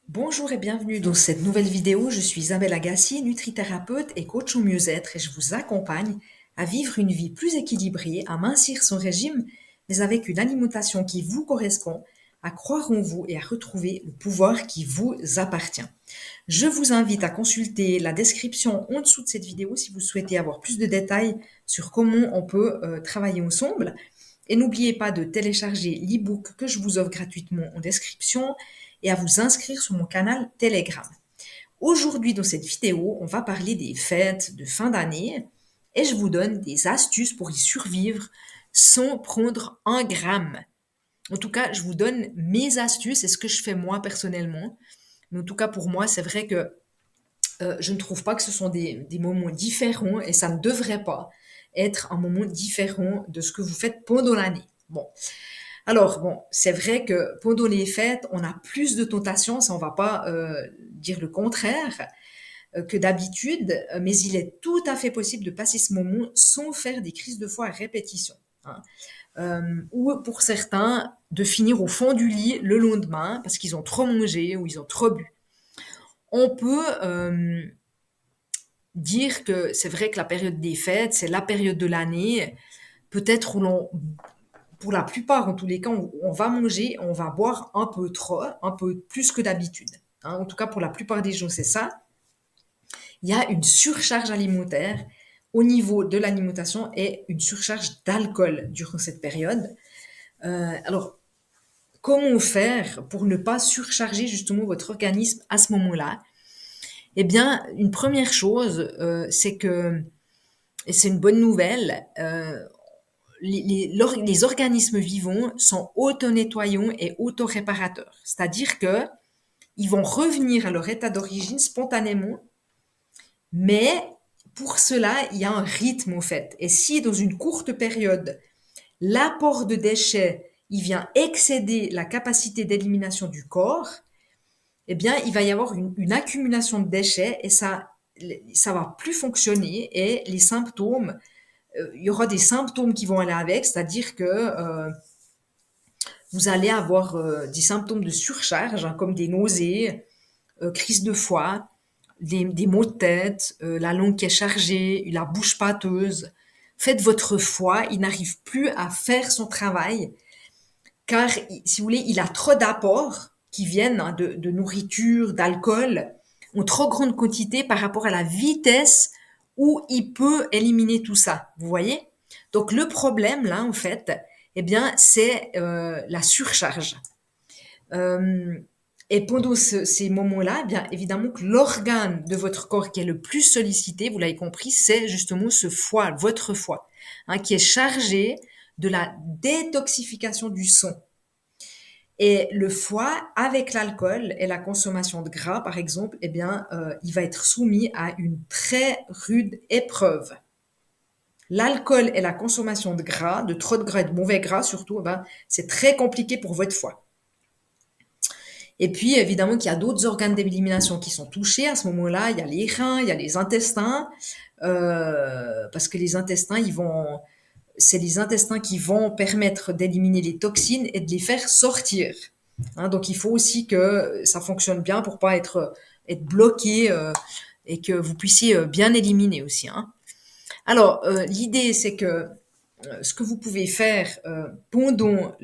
Bonjour et bienvenue dans cette nouvelle vidéo. Je suis Isabelle Agassi, nutrithérapeute et coach au mieux-être et je vous accompagne à vivre une vie plus équilibrée, à mincir son régime, mais avec une alimentation qui vous correspond, à croire en vous et à retrouver le pouvoir qui vous appartient. Je vous invite à consulter la description en dessous de cette vidéo si vous souhaitez avoir plus de détails sur comment on peut travailler ensemble. Et n'oubliez pas de télécharger l'e-book que je vous offre gratuitement en description et à vous inscrire sur mon canal Telegram. Aujourd'hui, dans cette vidéo, on va parler des fêtes de fin d'année et je vous donne des astuces pour y survivre sans prendre un gramme. En tout cas, je vous donne mes astuces et ce que je fais moi personnellement. Mais en tout cas, pour moi, c'est vrai que je ne trouve pas que ce sont des moments différents et ça ne devrait pas être un moment différent de ce que vous faites pendant l'année. Bon, alors bon, c'est vrai que pendant les fêtes, on a plus de tentations, ça on va pas dire le contraire que d'habitude, mais il est tout à fait possible de passer ce moment sans faire des crises de foie à répétition, hein. Ou pour certains, de finir au fond du lit le lendemain parce qu'ils ont trop mangé ou ils ont trop bu. On peut dire que c'est vrai que la période des fêtes, c'est la période de l'année, peut-être où l'on, pour la plupart en tous les cas, on va manger, on va boire un peu trop, un peu plus que d'habitude, hein. En tout cas, pour la plupart des gens, c'est ça. Il y a une surcharge alimentaire au niveau de l'alimentation et une surcharge d'alcool durant cette période. Alors, comment faire pour ne pas surcharger justement votre organisme à ce moment-là? Eh bien, une première chose, c'est que, et c'est une bonne nouvelle, les organismes vivants sont auto-nettoyants et auto-réparateurs. C'est-à-dire que ils vont revenir à leur état d'origine spontanément, mais pour cela, il y a un rythme au fait. Et si dans une courte période, l'apport de déchets, il vient excéder la capacité d'élimination du corps, eh bien, il va y avoir une accumulation de déchets et ça va plus fonctionner et les symptômes, il y aura des symptômes qui vont aller avec, c'est-à-dire que vous allez avoir des symptômes de surcharge, hein, comme des nausées, crise de foie, des maux de tête, la langue qui est chargée, la bouche pâteuse. Faites votre foie, il n'arrive plus à faire son travail, car, si vous voulez, il a trop d'apports qui viennent, hein, de nourriture, d'alcool, en trop grande quantité par rapport à la vitesse où il peut éliminer tout ça. Vous voyez? Donc le problème là, en fait, eh bien, c'est la surcharge. Euh, et pendant ces moments-là, eh bien évidemment que l'organe de votre corps qui est le plus sollicité, vous l'avez compris, c'est justement ce foie, votre foie, hein, qui est chargé de la détoxification du sang. Et le foie, avec l'alcool et la consommation de gras, par exemple, eh bien, il va être soumis à une très rude épreuve. L'alcool et la consommation de gras, de trop de gras et de mauvais gras surtout, eh ben, c'est très compliqué pour votre foie. Et puis, évidemment, qu'il y a d'autres organes d'élimination qui sont touchés à ce moment-là. Il y a les reins, il y a les intestins, parce que les intestins, c'est les intestins qui vont permettre d'éliminer les toxines et de les faire sortir, hein. Donc, il faut aussi que ça fonctionne bien pour pas être bloqué et que vous puissiez bien éliminer aussi, hein. Alors, l'idée, c'est que ce que vous pouvez faire pendant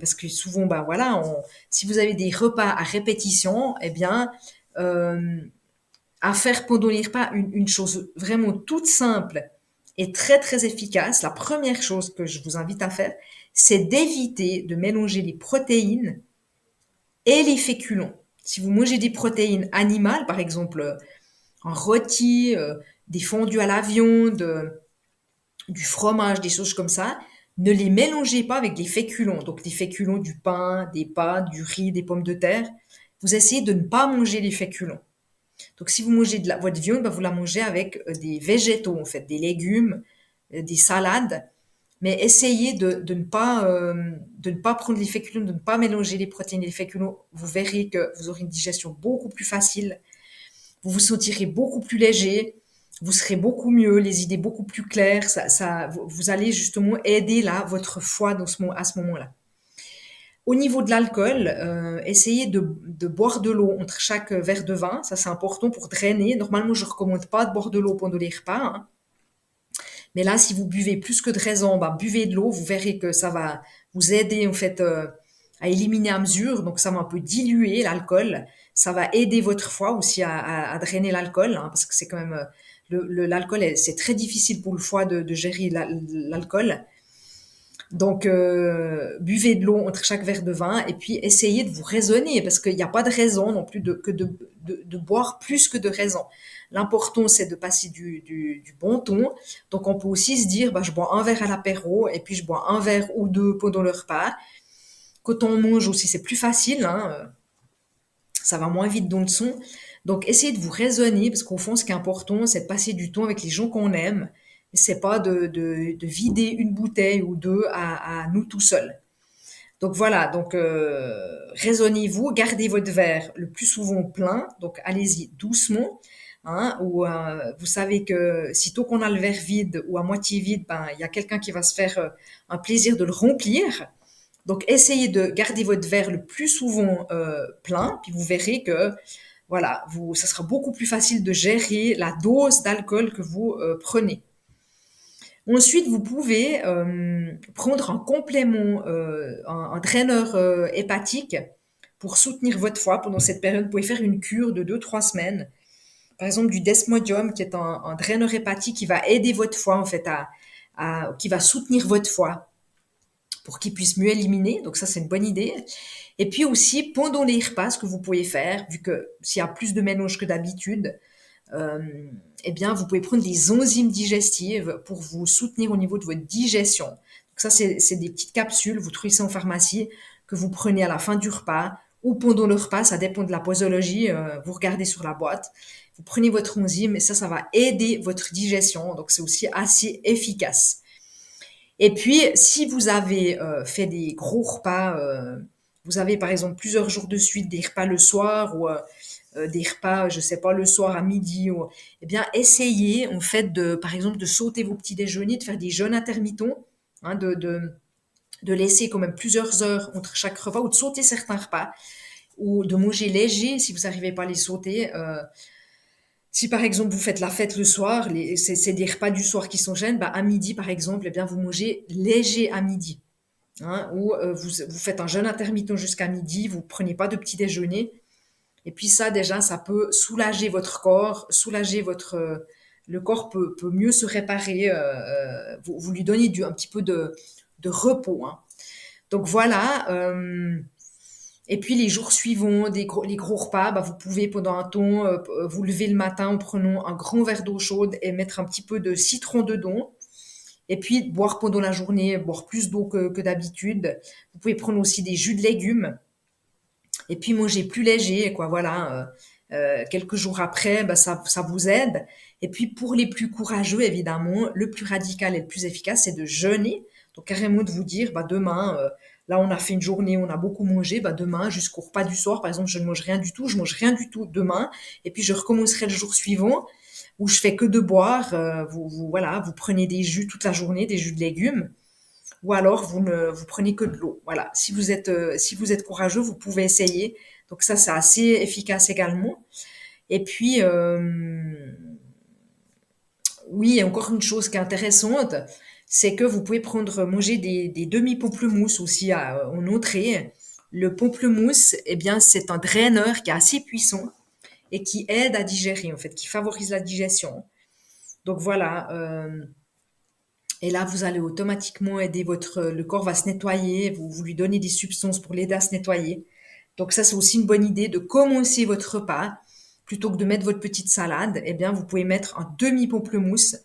parce que souvent, ben voilà, si vous avez des repas à répétition, eh bien, euh, à faire pendant les repas une chose vraiment toute simple et très très efficace. La première chose que je vous invite à faire, c'est d'éviter de mélanger les protéines et les féculents. Si vous mangez des protéines animales, par exemple un rôti, des fondus à la viande, du fromage, des choses comme ça, ne les mélangez pas avec des féculents. Donc des féculents, du pain, des pâtes, du riz, des pommes de terre. Vous essayez de ne pas manger les féculents. Donc si vous mangez votre viande, bah, vous la mangez avec des végétaux, en fait, des légumes, des salades. Mais essayez de ne pas prendre les féculents, de ne pas mélanger les protéines et les féculents. Vous verrez que vous aurez une digestion beaucoup plus facile. Vous vous sentirez beaucoup plus léger. Vous serez beaucoup mieux, les idées beaucoup plus claires. Vous allez justement aider là votre foie à ce moment-là. Au niveau de l'alcool, essayez de boire de l'eau entre chaque verre de vin. Ça, c'est important pour drainer. Normalement, je recommande pas de boire de l'eau pendant les repas, hein. Mais là, si vous buvez plus que de raison, bah, buvez de l'eau. Vous verrez que ça va vous aider en fait à éliminer à mesure. Donc, ça va un peu diluer l'alcool. Ça va aider votre foie aussi à drainer l'alcool, hein, parce que c'est quand même l'alcool, c'est très difficile pour le foie de gérer l'alcool. Donc, buvez de l'eau entre chaque verre de vin et puis essayez de vous raisonner parce qu'il n'y a pas de raison non plus de boire plus que de raison. L'important, c'est de passer du bon ton. Donc, on peut aussi se dire, bah, je bois un verre à l'apéro et puis je bois un verre ou deux pendant le repas. Quand on mange aussi, c'est plus facile, hein, ça va moins vite dans le son. Donc, essayez de vous raisonner parce qu'au fond, ce qui est important, c'est de passer du temps avec les gens qu'on aime. C'est pas de vider une bouteille ou deux à nous tout seuls. Donc voilà, donc raisonnez-vous, gardez votre verre le plus souvent plein, donc allez-y doucement, hein, ou vous savez que sitôt qu'on a le verre vide ou à moitié vide, ben il y a quelqu'un qui va se faire un plaisir de le remplir. Donc essayez de garder votre verre le plus souvent plein, puis vous verrez que voilà, ça sera beaucoup plus facile de gérer la dose d'alcool que vous prenez. Ensuite, vous pouvez prendre un complément, un draineur hépatique pour soutenir votre foie pendant cette période. Vous pouvez faire une cure de 2-3 semaines. Par exemple, du desmodium, qui est un draineur hépatique qui va aider votre foie, en fait, qui va soutenir votre foie pour qu'il puisse mieux éliminer. Donc ça, c'est une bonne idée. Et puis aussi, pendant les repas, ce que vous pouvez faire, vu que s'il y a plus de mélange que d'habitude, euh, eh bien, vous pouvez prendre des enzymes digestives pour vous soutenir au niveau de votre digestion. Donc ça, c'est des petites capsules, vous trouvez ça en pharmacie, que vous prenez à la fin du repas ou pendant le repas, ça dépend de la posologie, vous regardez sur la boîte. Vous prenez votre enzyme et ça va aider votre digestion, donc c'est aussi assez efficace. Et puis, si vous avez fait des gros repas, vous avez par exemple plusieurs jours de suite des repas le soir ou des repas, je sais pas, le soir à midi, eh bien, essayez en fait par exemple, de sauter vos petits déjeuners, de faire des jeûnes intermittents, hein, de laisser quand même plusieurs heures entre chaque repas ou de sauter certains repas ou de manger léger si vous n'arrivez pas à les sauter. Si par exemple vous faites la fête le soir, c'est des repas du soir qui sont gênants, bah, à midi par exemple, eh bien vous mangez léger à midi, hein, ou vous faites un jeûne intermittent jusqu'à midi, vous prenez pas de petit déjeuner, et puis ça déjà ça peut soulager votre corps, soulager le corps peut mieux se réparer, vous lui donnez un petit peu de repos, hein. Donc voilà. Et puis les jours suivants, les gros repas, bah, vous pouvez pendant un temps vous lever le matin en prenant un grand verre d'eau chaude et mettre un petit peu de citron dedans. Et puis boire pendant la journée, boire plus d'eau que d'habitude. Vous pouvez prendre aussi des jus de légumes. Et puis manger plus léger, quoi. Voilà. Quelques jours après, bah, ça vous aide. Et puis pour les plus courageux, évidemment, le plus radical et le plus efficace, c'est de jeûner. Donc carrément de vous dire, bah, demain, là on a fait une journée, on a beaucoup mangé, bah, demain jusqu'au repas du soir, par exemple, je ne mange rien du tout, je mange rien du tout demain. Et puis je recommencerai le jour suivant où je fais que de boire. Voilà, vous prenez des jus toute la journée, des jus de légumes ou alors vous prenez que de l'eau. Voilà. Si vous êtes courageux, vous pouvez essayer. Donc ça, c'est assez efficace également. Et puis, oui, et encore une chose qui est intéressante, c'est que vous pouvez manger des demi-pamplemousses aussi en entrée. Le pamplemousse, eh bien, c'est un draineur qui est assez puissant et qui aide à digérer, en fait, qui favorise la digestion. Donc voilà. Et là, vous allez automatiquement aider le corps va se nettoyer, vous lui donnez des substances pour l'aider à se nettoyer. Donc ça, c'est aussi une bonne idée de commencer votre repas. Plutôt que de mettre votre petite salade, eh bien, vous pouvez mettre un demi-pamplemousse.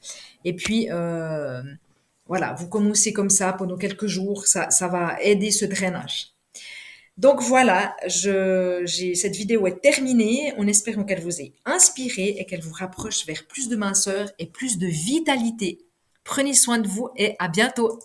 Et puis, voilà, vous commencez comme ça pendant quelques jours. Ça va aider ce drainage. Donc voilà, cette vidéo est terminée en espérant qu'elle vous ait inspiré et qu'elle vous rapproche vers plus de minceur et plus de vitalité. Prenez soin de vous et à bientôt.